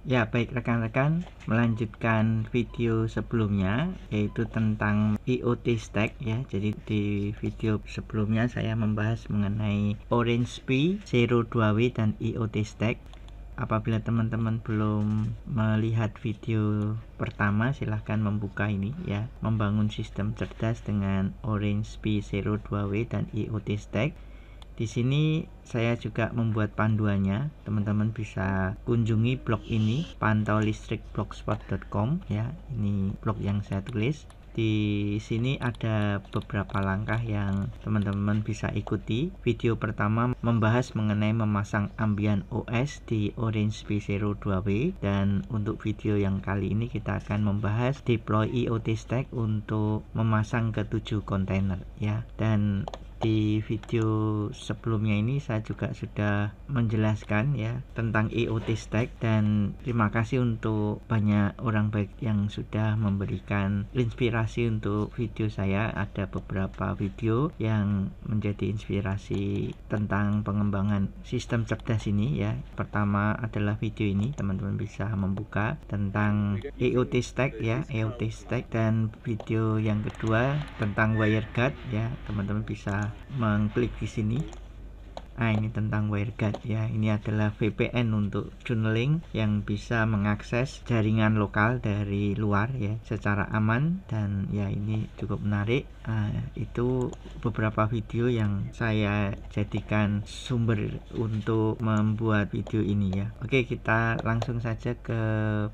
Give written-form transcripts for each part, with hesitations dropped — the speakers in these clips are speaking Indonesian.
Ya, baik rekan-rekan, melanjutkan video sebelumnya yaitu tentang IoT Stack ya. Jadi di video sebelumnya saya membahas mengenai Orange Pi, Zero 2W dan IoT Stack. Apabila teman-teman belum melihat video pertama, silahkan membuka ini ya, membangun sistem cerdas dengan Orange Pi, Zero 2W dan IoT Stack. Di sini saya juga membuat panduannya. Teman-teman bisa kunjungi blog ini, pantaulistrikblogspot.com ya. Ini blog yang saya tulis. Di sini ada beberapa langkah yang teman-teman bisa ikuti. Video pertama membahas mengenai memasang Ambient OS di Orange Pi Zero 2W, dan untuk video yang kali ini kita akan membahas deploy IoT Stack untuk memasang ke 7 kontainer ya. Dan di video sebelumnya ini saya juga sudah menjelaskan ya tentang IoT Stack, dan terima kasih untuk banyak orang baik yang sudah memberikan inspirasi untuk video saya. Ada beberapa video yang menjadi inspirasi tentang pengembangan sistem cerdas ini ya. Pertama adalah video ini, teman-teman bisa membuka tentang IoT Stack ya, IoT Stack, dan video yang kedua tentang WireGuard ya. Teman-teman bisa mengklik di sini. Nah, ini tentang WireGuard ya. Ini adalah VPN untuk tunneling yang bisa mengakses jaringan lokal dari luar ya secara aman, dan ya ini cukup menarik. Itu beberapa video yang saya jadikan sumber untuk membuat video ini ya. Oke, kita langsung saja ke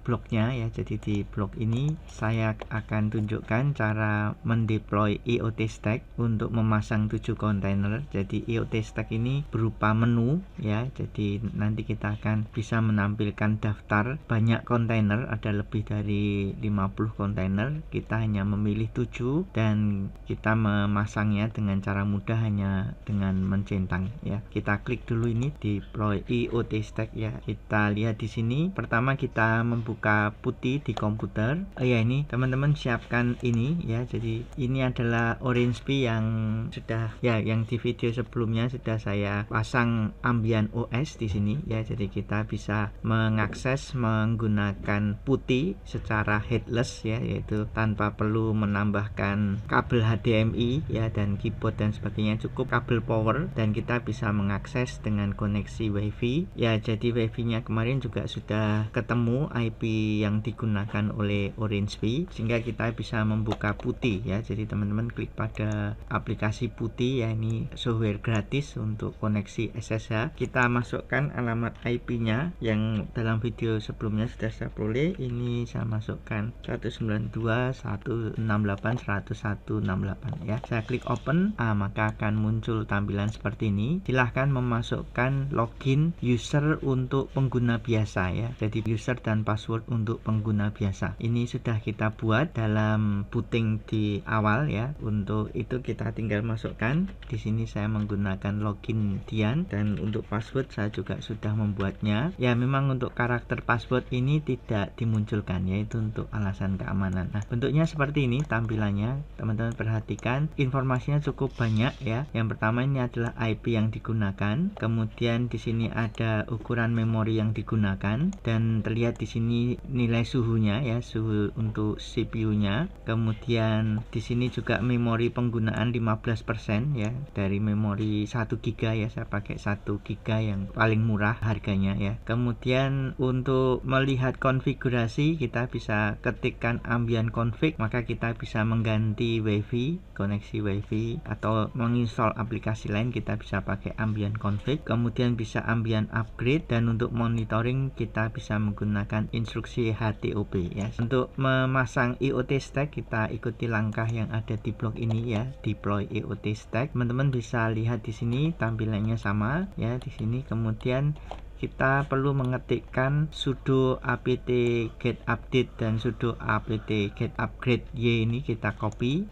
blognya ya. Jadi di blog ini saya akan tunjukkan cara mendeploy IoT Stack untuk memasang 7 kontainer. Jadi IoT Stack ini berupa menu ya. Jadi nanti kita akan bisa menampilkan daftar banyak kontainer, ada lebih dari 50 kontainer. Kita hanya memilih 7 dan kita memasangnya dengan cara mudah hanya dengan mencentang ya. Kita klik dulu ini deploy IoT Stack ya. Kita lihat di sini pertama kita membuka putih di komputer. Ya, ini teman-teman siapkan ini ya. Jadi ini adalah Orange Pi yang sudah ya, yang di video sebelumnya sudah saya pasang Ambient OS di sini ya. Jadi kita bisa mengakses menggunakan putih secara headless ya, yaitu tanpa perlu menambahkan kabel HDMI ya dan keyboard dan sebagainya, cukup kabel power, dan kita bisa mengakses dengan koneksi WiFi ya. Jadi WiFi-nya kemarin juga sudah ketemu IP yang digunakan oleh Orange Pi, sehingga kita bisa membuka putih ya. Jadi teman-teman klik pada aplikasi putih ya, ini software gratis untuk koneksi SSH. Kita masukkan alamat IP-nya yang dalam video sebelumnya sudah saya peroleh. Ini saya masukkan 192.168.101.68 ya. Saya klik open, maka akan muncul tampilan seperti ini. Silahkan memasukkan login user untuk pengguna biasa ya. Jadi user dan password untuk pengguna biasa ini sudah kita buat dalam booting di awal ya. Untuk itu kita tinggal masukkan. Di sini saya menggunakan login Dian, dan untuk password saya juga sudah membuatnya ya. Memang untuk karakter password ini tidak dimunculkan, yaitu untuk alasan keamanan. Nah, bentuknya seperti ini tampilannya. Teman-teman perhatikan, informasinya cukup banyak ya. Yang pertama ini adalah IP yang digunakan, kemudian di sini ada ukuran memori yang digunakan, dan terlihat di sini nilai suhunya ya, suhu untuk CPU-nya. Kemudian di sini juga memori penggunaan 15% ya, dari memori 1 GB ya. Saya pakai 1 GB yang paling murah harganya ya. Kemudian untuk melihat konfigurasi kita bisa ketikkan ambient config, maka kita bisa mengganti WiFi, koneksi WiFi, atau menginstal aplikasi lain kita bisa pakai ambient config. Kemudian bisa ambient upgrade, dan untuk monitoring kita bisa menggunakan instruksi HTOP ya. Untuk memasang IoT Stack kita ikuti langkah yang ada di blog ini ya, deploy IoT Stack. Teman-teman bisa lihat di sini tampilannya sama ya di sini. Kemudian kita perlu mengetikkan sudo apt get update dan sudo apt get upgrade y. Ini kita copy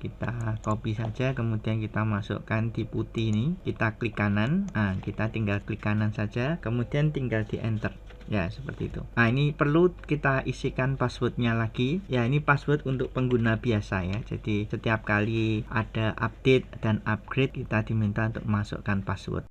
saja, kemudian kita masukkan di putih ini, kita klik kanan. Kita tinggal klik kanan saja, kemudian tinggal di enter ya, seperti itu. Nah, ini perlu kita isikan passwordnya lagi ya. Ini password untuk pengguna biasa ya. Jadi setiap kali ada update dan upgrade kita diminta untuk masukkan password.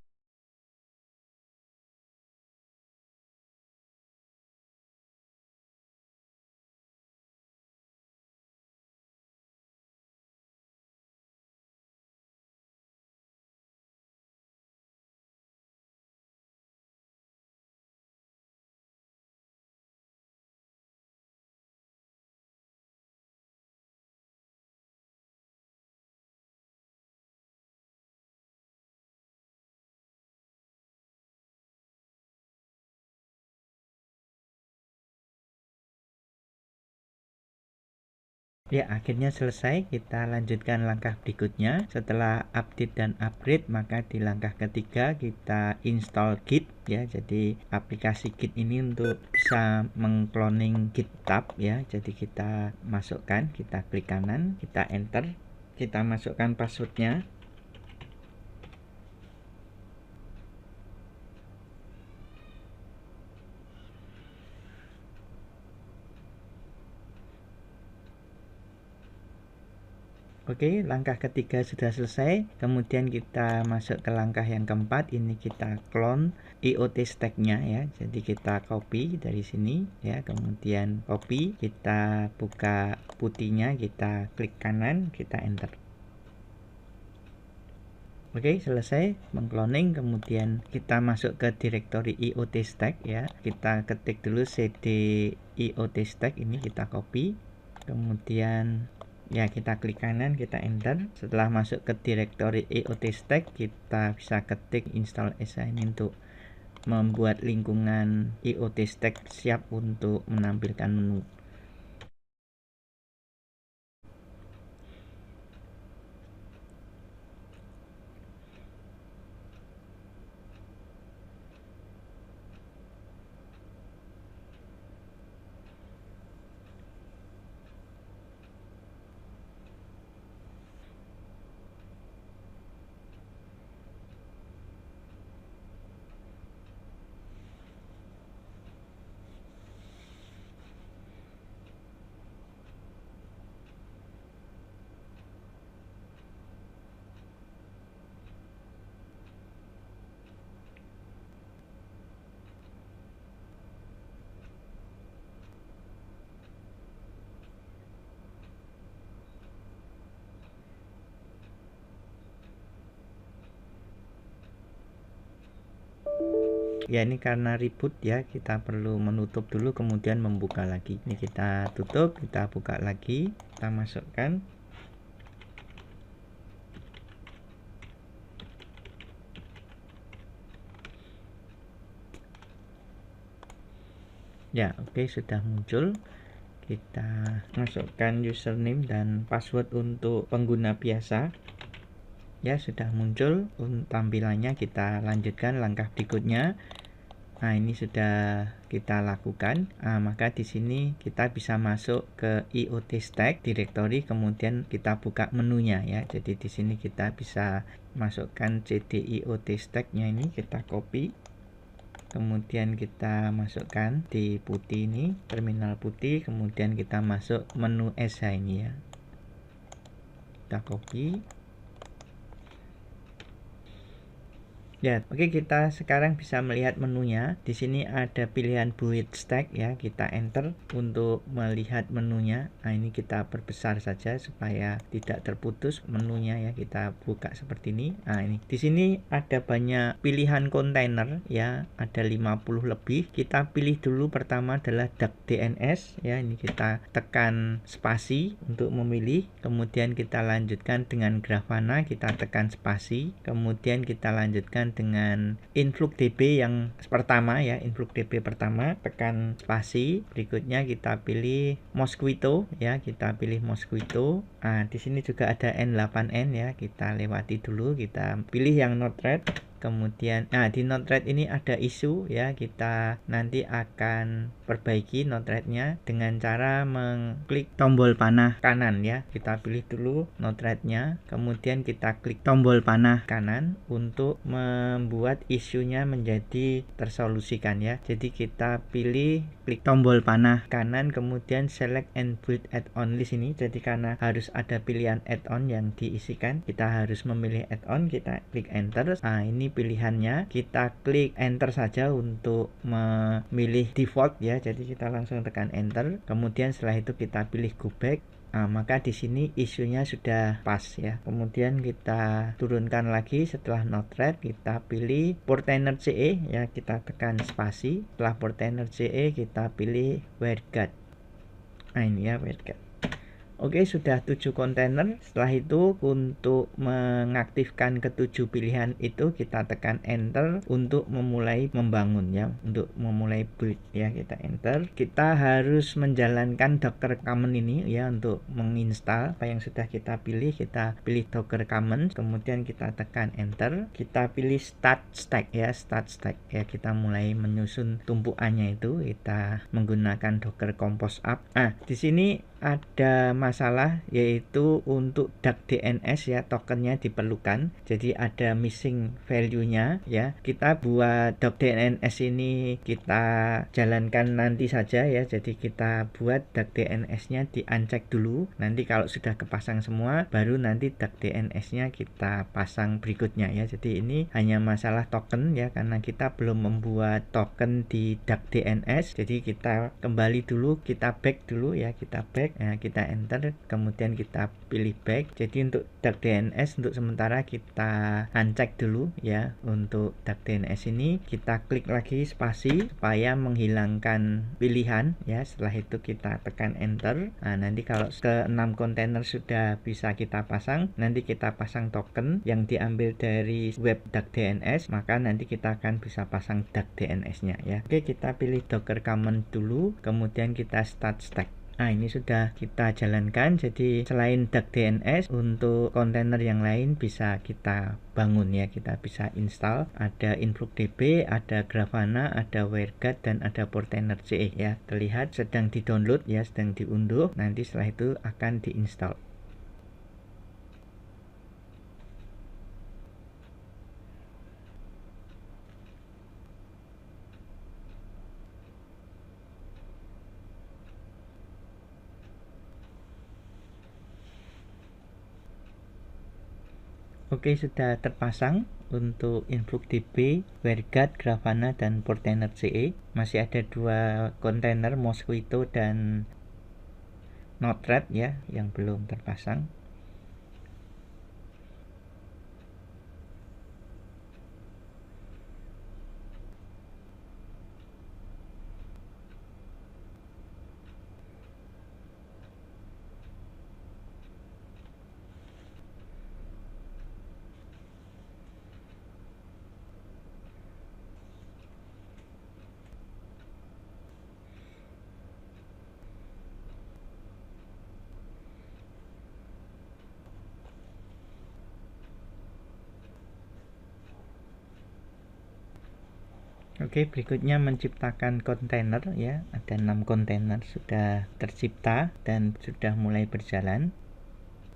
Ya, akhirnya selesai. Kita lanjutkan langkah berikutnya. Setelah update dan upgrade, maka di langkah ketiga kita install Git ya. Jadi aplikasi Git ini untuk bisa mengcloning GitHub ya. Jadi kita masukkan, kita klik kanan, kita enter, kita masukkan passwordnya. Oke, langkah ketiga sudah selesai. Kemudian kita masuk ke langkah yang keempat. Ini kita clone IoT stack-nya ya. Jadi kita copy dari sini ya. Kemudian copy, kita buka putihnya, kita klik kanan, kita enter. Oke, selesai mengcloning. Kemudian kita masuk ke directory IoT stack ya. Kita ketik dulu cd IoT stack, ini kita copy. Kemudian ya kita klik kanan, kita enter. Setelah masuk ke directory IoT stack, kita bisa ketik install SI ini untuk membuat lingkungan IoT stack siap untuk menampilkan menu. Ya, ini karena ribut ya, kita perlu menutup dulu kemudian membuka lagi. Ini kita tutup, kita buka lagi, kita masukkan. Ya, oke, sudah muncul. Kita masukkan username dan password untuk pengguna biasa. Ya, sudah muncul tampilannya. Kita lanjutkan langkah berikutnya. Nah, ini sudah kita lakukan. Maka di sini kita bisa masuk ke IoT stack directory, kemudian kita buka menunya ya. Jadi di sini kita bisa masukkan cd IoT stack-nya, ini kita copy. Kemudian kita masukkan di putih ini, terminal putih, kemudian kita masuk menu SH ini ya. Kita copy. Ya, oke, kita sekarang bisa melihat menunya. Di sini ada pilihan build stack ya, kita enter untuk melihat menunya. Nah, ini kita perbesar saja supaya tidak terputus menunya ya. Kita buka seperti ini. Nah, ini di sini ada banyak pilihan kontainer ya, ada 50 lebih. Kita pilih dulu pertama adalah duck DNS ya. Ini kita tekan spasi untuk memilih. Kemudian kita lanjutkan dengan Grafana, kita tekan spasi. Kemudian kita lanjutkan dengan InfluxDB yang pertama ya, InfluxDB pertama, tekan spasi. Berikutnya kita pilih Mosquito ya, kita pilih Mosquito. Di sini juga ada N8N ya, kita lewati dulu, kita pilih yang Node-RED. Kemudian di Node-RED ini ada isu ya, kita nanti akan perbaiki Node-RED-nya dengan cara mengklik tombol panah kanan ya. Kita pilih dulu Node-RED-nya, kemudian kita klik tombol panah kanan untuk membuat isunya menjadi tersolusikan ya. Jadi kita pilih klik tombol panah kanan, kemudian select and build add-on list ini. Jadi karena harus ada pilihan add-on yang diisikan, kita harus memilih add-on, kita klik enter. Ini pilihannya, kita klik enter saja untuk memilih default ya. Jadi kita langsung tekan enter. Kemudian setelah itu kita pilih go back. Maka di sini isunya sudah pas ya. Kemudian kita turunkan lagi setelah Node-RED, kita pilih Portainer CE ya, kita tekan spasi. Setelah Portainer CE kita pilih WireGuard. Ini ya WireGuard. Oke, sudah 7 kontainer. Setelah itu untuk mengaktifkan ketujuh pilihan itu kita tekan enter untuk memulai membangun ya, untuk memulai build ya, kita enter. Kita harus menjalankan Docker Common ini ya untuk menginstal apa yang sudah kita pilih. Kita pilih Docker Common, kemudian kita tekan enter. Kita pilih start stack ya, start stack ya, kita mulai menyusun tumpuannya itu. Kita menggunakan Docker Compose Up. Nah, di sini ada masalah yaitu untuk DuckDNS ya, tokennya diperlukan, jadi ada missing value-nya ya. Kita buat DuckDNS ini kita jalankan nanti saja ya, jadi kita buat DuckDNS-nya di uncheck dulu, nanti kalau sudah kepasang semua baru nanti DuckDNS-nya kita pasang berikutnya ya. Jadi ini hanya masalah token ya, karena kita belum membuat token di DuckDNS, jadi kita kembali dulu, kita back dulu ya, kita back. Nah, kita enter, kemudian kita pilih back. Jadi untuk DuckDNS untuk sementara kita uncheck dulu ya. Untuk DuckDNS ini kita klik lagi spasi supaya menghilangkan pilihan ya. Setelah itu kita tekan enter. Nah, nanti kalau ke 6 kontainer sudah bisa kita pasang, nanti kita pasang token yang diambil dari web DuckDNS, maka nanti kita akan bisa pasang DuckDNS-nya ya. Oke, kita pilih Docker Common dulu, kemudian kita start stack. Nah, ini sudah kita jalankan. Jadi selain DuckDNS, untuk kontainer yang lain bisa kita bangun ya, kita bisa install. Ada InfluxDB, ada Grafana, ada WireGuard, dan ada Portainer CE ya. Terlihat sedang di-download ya, sedang diunduh. Nanti setelah itu akan diinstal. Oke, sudah terpasang untuk InfluxDB, WireGuard, Grafana, dan Portainer CE. Masih ada 2 kontainer Mosquito dan Node-RED ya yang belum terpasang. Oke, berikutnya menciptakan kontainer ya. Ada 6 kontainer sudah tercipta dan sudah mulai berjalan.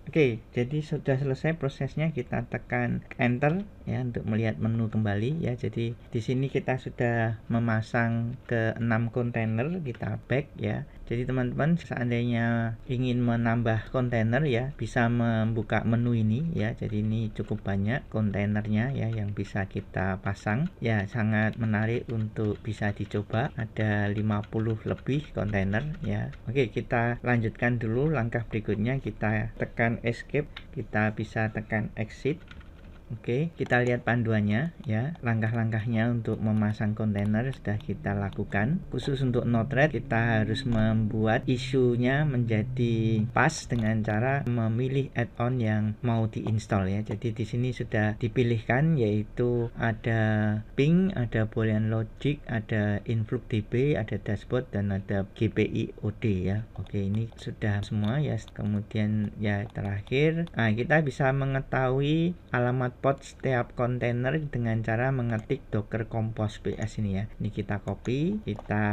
Oke, jadi sudah selesai prosesnya, kita tekan enter ya untuk melihat menu kembali ya. Jadi di sini kita sudah memasang ke 6 kontainer, kita back ya. Jadi teman-teman seandainya ingin menambah kontainer ya, bisa membuka menu ini ya. Jadi ini cukup banyak kontainernya ya yang bisa kita pasang ya, sangat menarik untuk bisa dicoba. Ada 50 lebih kontainer ya. Oke, kita lanjutkan dulu langkah berikutnya. Kita tekan escape, kita bisa tekan exit. Oke, kita lihat panduannya ya. Langkah-langkahnya untuk memasang kontainer sudah kita lakukan. Khusus untuk Node-RED kita harus membuat isunya menjadi pas dengan cara memilih add-on yang mau diinstal ya. Jadi di sini sudah dipilihkan, yaitu ada Ping, ada Boolean Logic, ada InfluxDB, ada dashboard, dan ada GPI OD ya. Oke, ini sudah semua ya. Kemudian ya terakhir, nah, kita bisa mengetahui alamat port setiap kontainer dengan cara mengetik docker compose ps ini ya. Ini kita copy, kita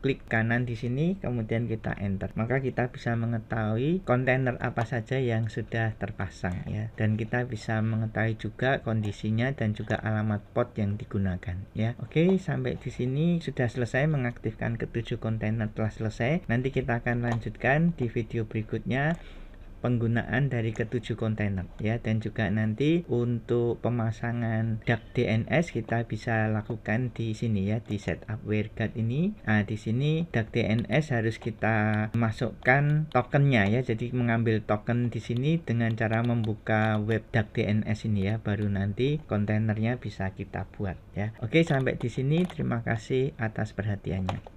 klik kanan di sini, kemudian kita enter. Maka kita bisa mengetahui kontainer apa saja yang sudah terpasang ya. Dan kita bisa mengetahui juga kondisinya dan juga alamat port yang digunakan ya. Oke, sampai di sini sudah selesai mengaktifkan ke-7 kontainer, telah selesai. Nanti kita akan lanjutkan di video berikutnya penggunaan dari ke-7 kontainer ya, dan juga nanti untuk pemasangan DuckDNS kita bisa lakukan di sini ya, di setup WireGuard ini. Nah, di sini DuckDNS harus kita masukkan tokennya ya, jadi mengambil token di sini dengan cara membuka web DuckDNS ini ya, baru nanti kontainernya bisa kita buat ya. Oke, sampai di sini, terima kasih atas perhatiannya.